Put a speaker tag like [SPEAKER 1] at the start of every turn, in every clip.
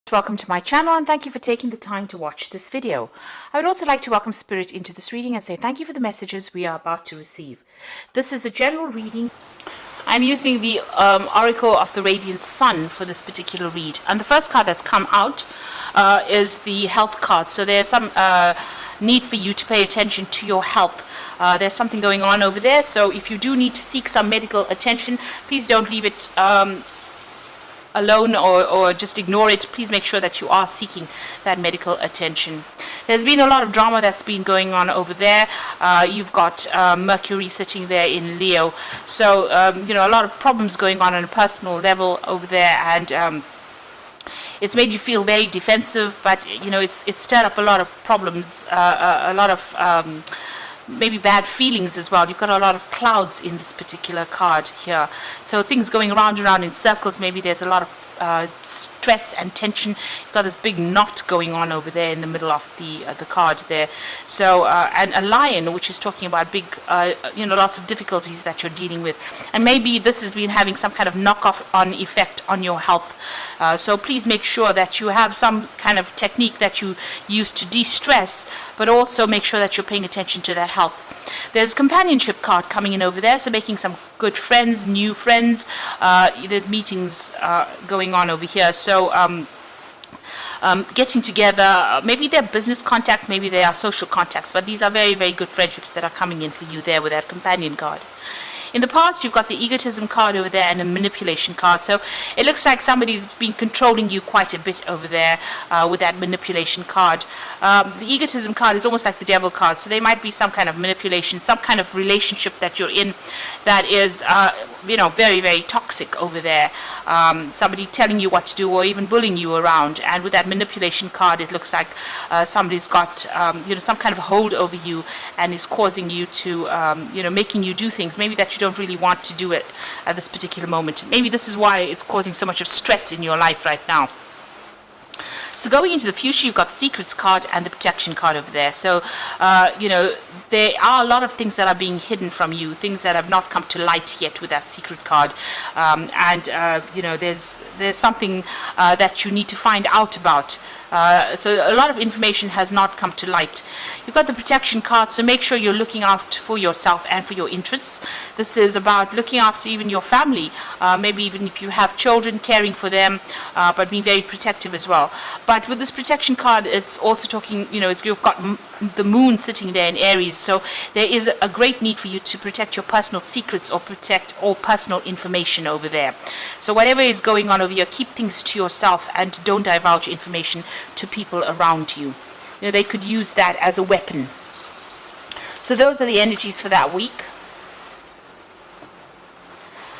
[SPEAKER 1] Welcome to my channel and thank you for taking the time to watch this video. I would also like to welcome Spirit into this reading and say thank you for the messages we are about to receive. This is a general reading. I'm using the Oracle of the Radiant Sun for this particular read. And the first card that's come out is the health card. So there's some need for you to pay attention to your health. There's something going on over there. So if you do need to seek some medical attention, please don't leave it alone or just ignore it. Please make sure that you are seeking that medical attention. There's been a lot of drama that's been going on over there. You've got Mercury sitting there in Leo, so a lot of problems going on a personal level over there, and it's made you feel very defensive, but it's stirred up a lot of problems, a lot of maybe bad feelings as well. You've got a lot of clouds in this particular card here, so things going round and round in circles. Maybe there's a lot of stress and tension. You've got this big knot going on over there in the middle of the card there. So and a lion, which is talking about big lots of difficulties that you're dealing with, and maybe this has been having some kind of knock-off on effect on your health. So please make sure that you have some kind of technique that you use to de-stress, but also make sure that you're paying attention to that health. There's a companionship card coming in over there, so making some good friends, new friends. There's meetings going on over here, so getting together. Maybe they're business contacts, maybe they are social contacts, but these are very, very good friendships that are coming in for you there with that companion card. In the past, you've got the egotism card over there and a manipulation card. So it looks like somebody's been controlling you quite a bit over there with that manipulation card. The egotism card is almost like the devil card. So there might be some kind of manipulation, some kind of relationship that you're in that is, very, very toxic over there. Somebody telling you what to do or even bullying you around. And with that manipulation card, it looks like somebody's got, some kind of hold over you and is causing you to, making you do things maybe that you don't really want to do it at this particular moment. Maybe this is why it's causing so much of stress in your life right now. So going into the future, you've got the Secrets card and the Protection card over there. So, there are a lot of things that are being hidden from you, things that have not come to light yet with that Secret card. There's something that you need to find out about. So a lot of information has not come to light. You've got the Protection card, so make sure you're looking out for yourself and for your interests. This is about looking after even your family, maybe even if you have children, caring for them, but being very protective as well. But with this Protection card, it's also talking, you've got the moon sitting there in Aries, so there is a great need for you to protect your personal secrets or protect all personal information over there. So whatever is going on over here, keep things to yourself and don't divulge information to people around you. They could use that as a weapon. So those are the energies for that week.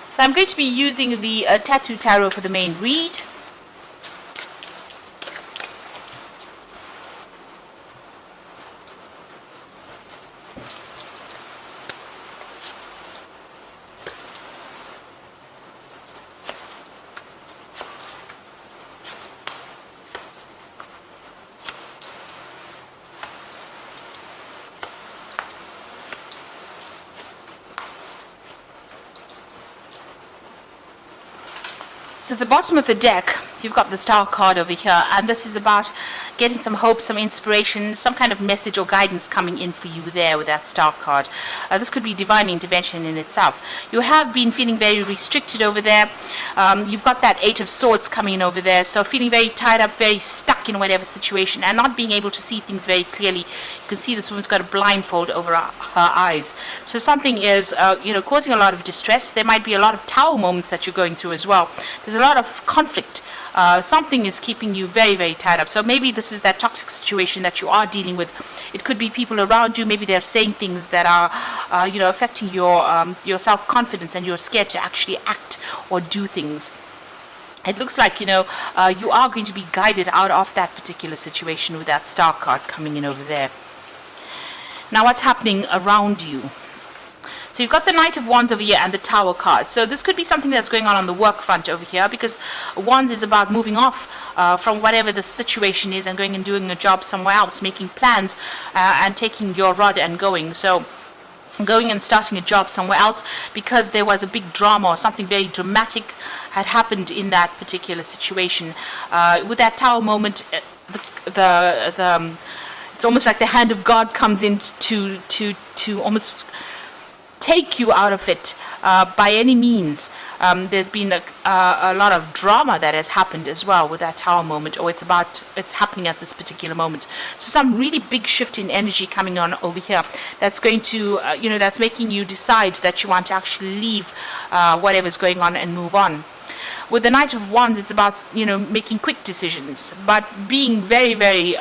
[SPEAKER 1] So I'm going to be using the Tattoo Tarot for the main read. So at the bottom of the deck, you've got the Star card over here, and this is about getting some hope, some inspiration, some kind of message or guidance coming in for you there with that Star card. This could be divine intervention in itself. You have been feeling very restricted over there. You've got that Eight of Swords coming in over there, so feeling very tied up, very stuck in whatever situation, and not being able to see things very clearly. You can see this woman's got a blindfold over her eyes. So something is, causing a lot of distress. There might be a lot of Tower moments that you're going through as well. There's a lot of conflict. Something is keeping you very, very tied up. So maybe this is that toxic situation that you are dealing with. It could be people around you. Maybe they're saying things that are, affecting your self-confidence, and you're scared to actually act or do things. It looks like, you are going to be guided out of that particular situation with that Star card coming in over there. Now, what's happening around you? So you've got the Knight of Wands over here and the Tower card. So this could be something that's going on the work front over here, because Wands is about moving off from whatever the situation is and going and doing a job somewhere else, making plans and taking your rod and going. So going and starting a job somewhere else because there was a big drama or something very dramatic had happened in that particular situation. With that Tower moment, it's almost like the hand of God comes in to almost take you out of it by any means. There's been a lot of drama that has happened as well with that Tower moment, or it's happening at this particular moment. So some really big shift in energy coming on over here that's going to that's making you decide that you want to actually leave whatever's going on and move on. With the Knight of Wands, it's about making quick decisions, but being very, very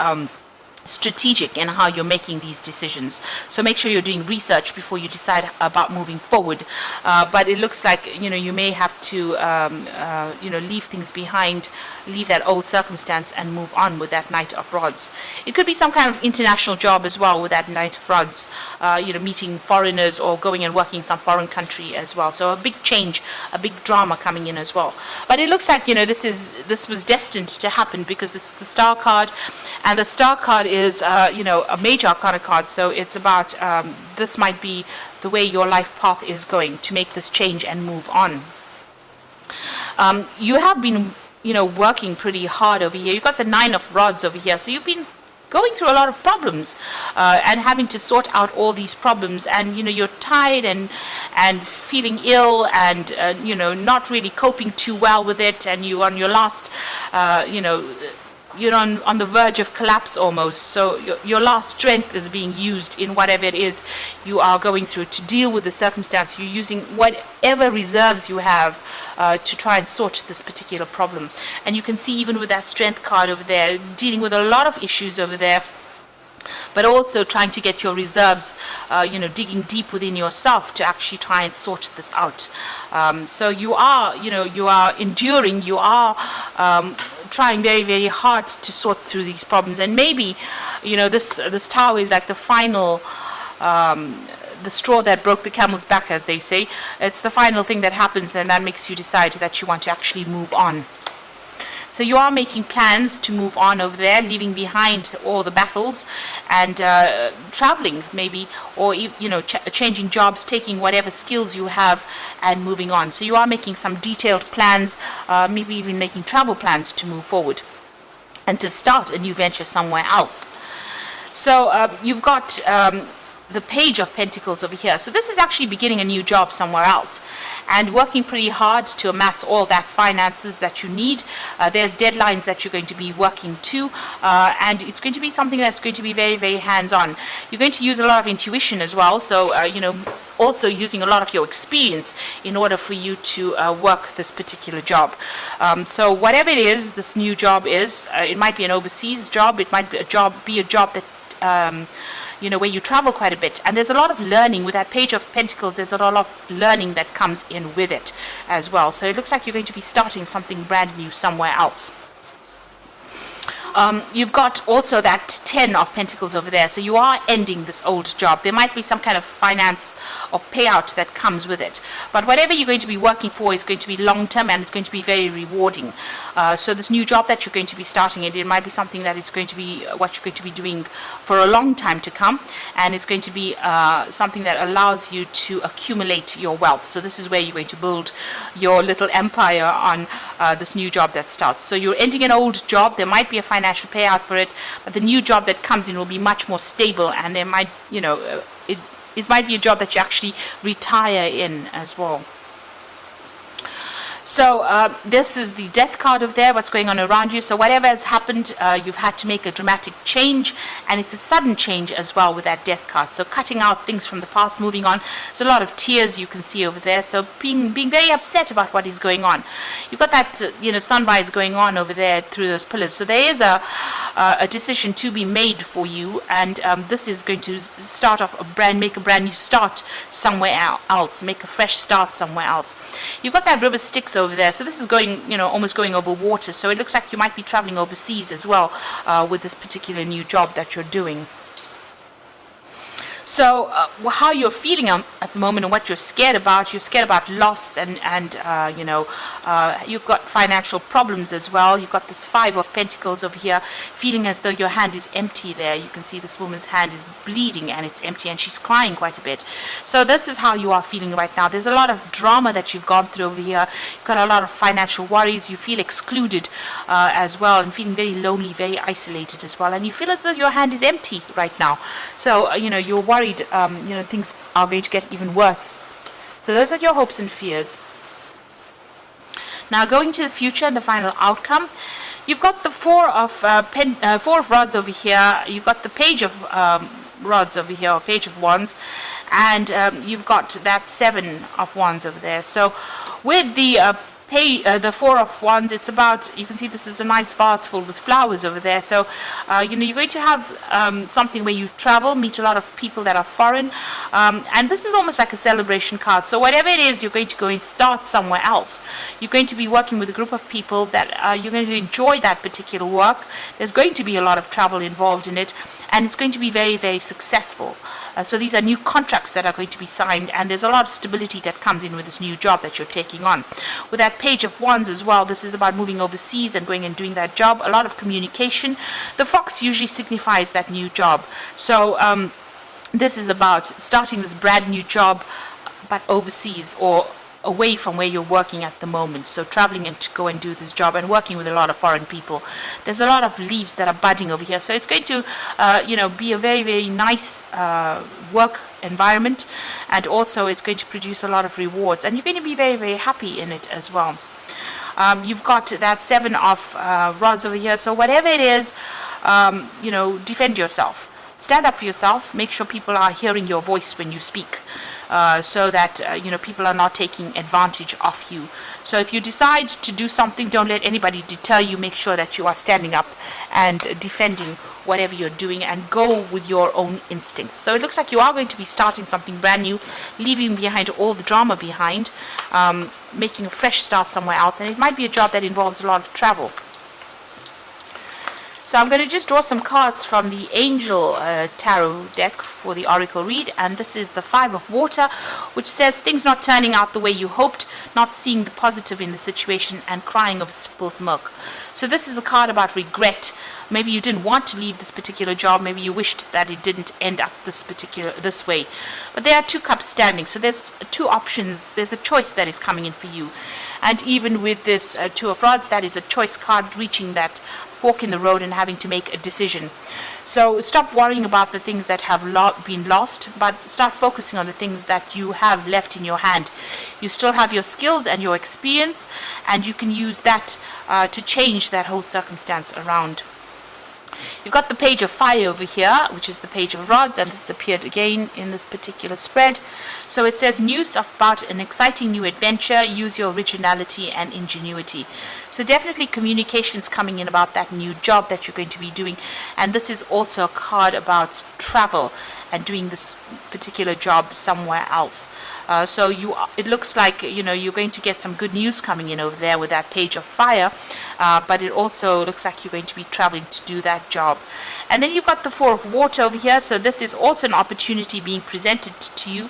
[SPEAKER 1] strategic in how you're making these decisions. So make sure you're doing research before you decide about moving forward. But it looks like you may have to leave things behind, leave that old circumstance and move on with that Knight of Rods. It could be some kind of international job as well with that Knight of Rods, meeting foreigners or going and working in some foreign country as well. So a big change, a big drama coming in as well. But it looks like this was destined to happen because it's the Star card, and the Star card is a major arcana card. So it's about this might be the way your life path is going to make this change and move on. You have been working pretty hard over here. You've got the Nine of Rods over here, so you've been going through a lot of problems and having to sort out all these problems, and you're tired and feeling ill and not really coping too well with it, and you're on your last you're on the verge of collapse almost. So your last strength is being used in whatever it is you are going through to deal with the circumstance. You're using whatever reserves you have to try and sort this particular problem. And you can see even with that strength card over there, dealing with a lot of issues over there, but also trying to get your reserves, digging deep within yourself to actually try and sort this out. So you are enduring, you are trying very, very hard to sort through these problems. And maybe, this Tower is like the final, the straw that broke the camel's back, as they say. It's the final thing that happens, and that makes you decide that you want to actually move on. So you are making plans to move on over there, leaving behind all the battles and traveling maybe, or changing jobs, taking whatever skills you have and moving on. So you are making some detailed plans, maybe even making travel plans to move forward and to start a new venture somewhere else. So you've got the Page of Pentacles over here. So this is actually beginning a new job somewhere else and working pretty hard to amass all that finances that you need. There's deadlines that you're going to be working to, and it's going to be something that's going to be very, very hands-on. You're going to use a lot of intuition as well, so also using a lot of your experience in order for you to work this particular job. So whatever it is this new job is, it might be an overseas job, it might be a job that where you travel quite a bit, and there's a lot of learning with that Page of Pentacles. There's a lot of learning that comes in with it as well. So it looks like you're going to be starting something brand new somewhere else. You've got also that 10 of Pentacles over there. So you are ending this old job. There might be some kind of finance or payout that comes with it. But whatever you're going to be working for is going to be long-term, and it's going to be very rewarding. So this new job that you're going to be starting, it might be something that is going to be what you're going to be doing for a long time to come. And it's going to be something that allows you to accumulate your wealth. So this is where you're going to build your little empire on this new job that starts. So you're ending an old job. There might be a financial payout for it, but the new job that comes in will be much more stable, and there might, it might be a job that you actually retire in as well. So this is the Death card over there, what's going on around you. So whatever has happened, you've had to make a dramatic change, and it's a sudden change as well with that Death card. So cutting out things from the past, moving on. There's a lot of tears you can see over there. So being very upset about what is going on. You've got that sunrise going on over there through those pillars. So there is a decision to be made for you, and this is going to start off make a brand new start somewhere else, make a fresh start somewhere else. You've got that River Styx over there, so this is going almost going over water, so it looks like you might be traveling overseas as well with this particular new job that you're doing. So how you're feeling at the moment and what you're scared about loss, and you've got financial problems as well. You've got this 5 of Pentacles over here, feeling as though your hand is empty there. You can see this woman's hand is bleeding and it's empty, and she's crying quite a bit. So this is how you are feeling right now. There's a lot of drama that you've gone through over here. You've got a lot of financial worries. You feel excluded as well, and feeling very lonely, very isolated as well, and you feel as though your hand is empty right now. So you're worried things are going to get even worse. So those are your hopes and fears. Now going to the future and the final outcome, you've got the Four of Rods over here. You've got the Page of Rods over here, or Page of Wands, and you've got that 7 of Wands over there. So with the Four of Wands, it's about, you can see this is a nice vase filled with flowers over there. So you're going to have something where you travel, meet a lot of people that are foreign, and this is almost like a celebration card. So whatever it is, you're going to go and start somewhere else. You're going to be working with a group of people that you're going to enjoy that particular work. There's going to be a lot of travel involved in it, and it's going to be very, very successful. So these are new contracts that are going to be signed, and there's a lot of stability that comes in with this new job that you're taking on. With that Page of Wands as well, this is about moving overseas and going and doing that job. A lot of communication. The fox usually signifies that new job. So this is about starting this brand new job, but overseas or away from where you're working at the moment. So traveling and to go and do this job and working with a lot of foreign people. There's a lot of leaves that are budding over here. So it's going to, be a very, very nice work environment, and also it's going to produce a lot of rewards, and you're going to be very, very happy in it as well. You've got that 7 of Rods over here. So whatever it is, defend yourself. Stand up for yourself. Make sure people are hearing your voice when you speak. So that people are not taking advantage of you. So if you decide to do something, don't let anybody deter you. Make sure that you are standing up and defending whatever you're doing, and go with your own instincts. So it looks like you are going to be starting something brand new, leaving behind all the drama behind, making a fresh start somewhere else, and it might be a job that involves a lot of travel. So I'm going to just draw some cards from the Angel Tarot deck for the Oracle read, and this is the 5 of Water, which says things not turning out the way you hoped, not seeing the positive in the situation, and crying over spilt milk. So this is a card about regret. Maybe you didn't want to leave this particular job. Maybe you wished that it didn't end up this way. But there are 2 cups standing, so there's 2 options. There's a choice that is coming in for you, and even with this 2 of Rods, that is a choice card, reaching that fork in the road and having to make a decision. So stop worrying about the things that have been lost, but start focusing on the things that you have left in your hand. You still have your skills and your experience, and you can use that to change that whole circumstance around. You've got the Page of Fire over here, which is the Page of Rods, and this appeared again in this particular spread. So it says news about an exciting new adventure. Use your originality and ingenuity. So definitely communications coming in about that new job that you're going to be doing. And this is also a card about travel and doing this particular job somewhere else. So it looks like you're going to get some good news coming in over there with that Page of Fire, but it also looks like you're going to be traveling to do that job. And then you've got the 4 of Water over here. So this is also an opportunity being presented to you.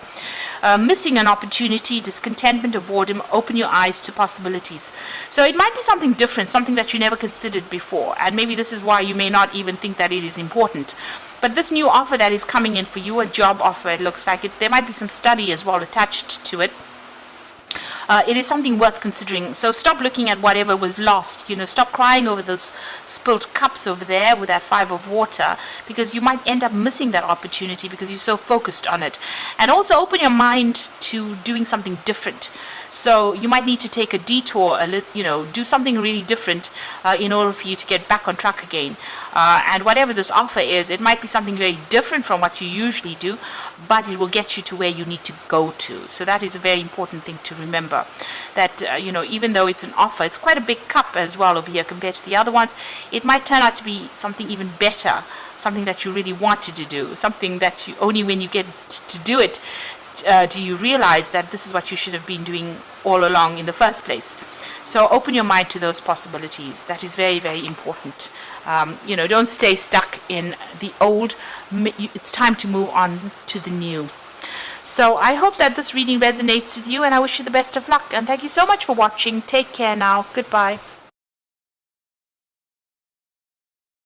[SPEAKER 1] Missing an opportunity, discontentment or boredom, open your eyes to possibilities. So it might be something different, something that you never considered before, and maybe this is why you may not even think that it is important. But this new offer that is coming in for you, a job offer, it looks like there might be some study as well attached to it. It is something worth considering. So stop looking at whatever was lost. Stop crying over those spilt cups over there with that 5 of Water, because you might end up missing that opportunity because you're so focused on it. And also open your mind to doing something different. So you might need to take a detour, do something really different in order for you to get back on track again. And whatever this offer is, it might be something very different from what you usually do, but it will get you to where you need to go to. So that is a very important thing to remember, that even though it's an offer, it's quite a big cup as well over here compared to the other ones. It might turn out to be something even better, something that you really wanted to do, something that you only when you get to do it do you realize that this is what you should have been doing all along in the first place? So open your mind to those possibilities. That is very, very important. Don't stay stuck in the old. It's time to move on to the new. So I hope that this reading resonates with you, and I wish you the best of luck. And thank you so much for watching. Take care now. Goodbye.